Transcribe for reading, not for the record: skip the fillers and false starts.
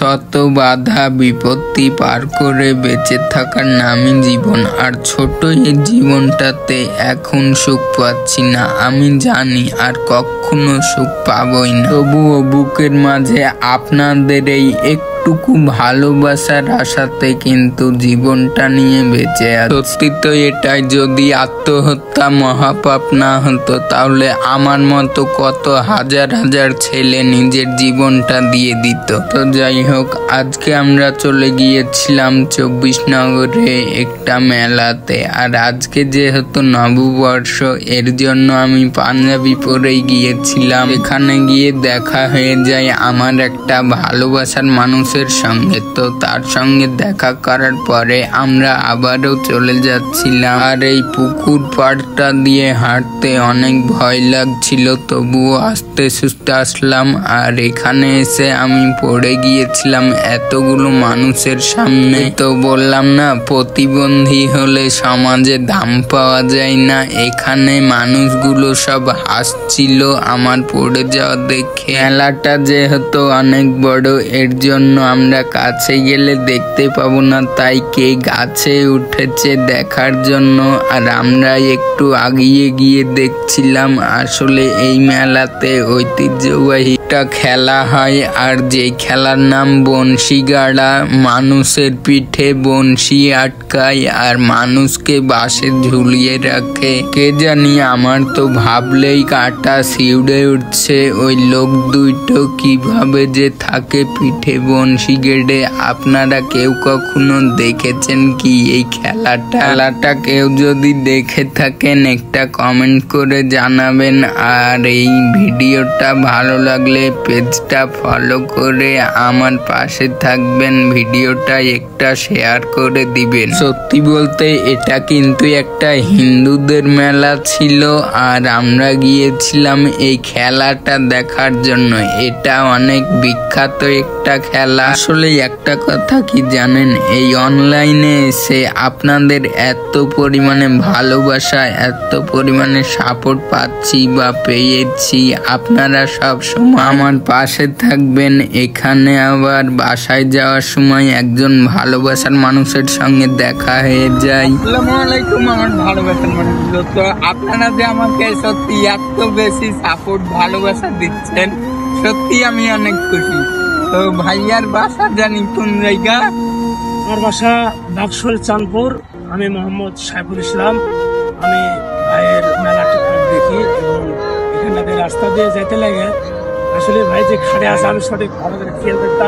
শত বাধা বিপত্তি পার করে বেঁচে থাকার নামই জীবন। আর ছোট এই জীবনটাতে এখন সুখ পাচ্ছি না, আমি জানি আর কখনো সুখ পাবই না। তবুও বুকের মাঝে আপনাদের এই একটুকু ভালোবাসার আশাতে কিন্তু জীবনটা নিয়ে বেঁচে আছে। সত্যি তো এটাই, যদি আত্মহত্যা মহাপাপ না হতো তাহলে আমার মতো কত হাজার হাজার ছেলে নিজের জীবনটা দিয়ে দিত। তো যাই হোক, আজকে আমরা চলে গিয়েছিলাম 24 নগরে একটা মেলাতে। আর আজকে যেহেতু নববর্ষ, এর জন্য আমি পাঞ্জাবি পরেই গিয়েছিলাম। এখানে গিয়ে দেখা হয়ে যায় আমার একটা ভালোবাসার মানুষের সঙ্গে। তো তার সঙ্গে দেখা করার পরে আমরা আবারও চলে যাচ্ছিলাম। আর এই পুকুর পাড়টা দিয়ে হাঁটতে অনেক ভয় লাগছিল, তবুও আস্তে সুস্তে আসলাম। আর এখানে এসে আমি পড়ে গিয়েছিলাম এতগুলো মানুষের সামনে। তো বললাম না, প্রতিবন্ধী হলে সমাজে দাম পাওয়া যায় না। এখানে মানুষগুলো সব হাসছিল আমার পড়ে যাওয়া দেখে। মেলাটা যেহেতু অনেক বড়, এর জন্য আমরা কাছে গেলে দেখতে পাবো না, তাই কে গাছে উঠেছে দেখার জন্য। আর আমরা একটু আগিয়ে গিয়ে দেখছিলাম আসলে এই মেলাতে ঐতিহ্যবাহী একটা খেলা হয়, আর যে খেলার নাম বনশি গাড়া। মানুষের পিঠে বনশি আটকায় আর মানুষকে বাসে ঝুলিয়ে রাখে। কে জানি, আমার তো ভাবলেই কাঁটা শিউড়ে উঠছে। ওই লোক দুইটো কিভাবে যে থাকে পিঠে বনশি গেড়ে। আপনারা কেউ কখনো দেখেছেন কি এই খেলাটা? কেউ যদি দেখে থাকেন একটা কমেন্ট করে জানাবেন। আর এই ভিডিওটা ভালো লাগলে পেজটা ফলো করে আমার পাশে থাকবেন, ভিডিওটা একটা শেয়ার করে দিবেন। সত্যি বলতে এটা কিন্তু একটা হিন্দুদের মেলা ছিল, আর আমরা গিয়েছিলাম এই খেলাটা দেখার জন্য। এটা অনেক বিখ্যাত একটা খেলা। আসলে একটা কথা কি জানেন, এই অনলাইনে এসে আপনাদের এত পরিমাণে ভালোবাসা, এত পরিমাণে সাপোর্ট পাচ্ছি বা পেয়েছি। আপনারা সব সময় আমার পাশে থাকবেন। এখানে আবার বাসায় যাওয়ার সময় একজন ভালোবাসার মানুষের সঙ্গে দেখা হয়ে যায়। আসসালামু আলাইকুম আমার ভালোবাসার মানুষগুলো। তো আপনারা যে আমাকে সত্যি এত বেশি সাপোর্ট ভালোবাসা দিচ্ছেন, সত্যি আমি অনেক খুশি। তো ভাইয়ার বাসা জানি কোন জায়গা? আমার বাসা বাক্সল চাঁদপুর। আমি মোহাম্মদ সাইফুল ইসলাম। আমি ভাইয়ের মেলাটা দেখি এবং এখানে রাস্তা দিয়ে যেতে লাগে। আসলে ভাই যে খাড়ে আসে আমি সঠিক আমাদের খেয়াল করতে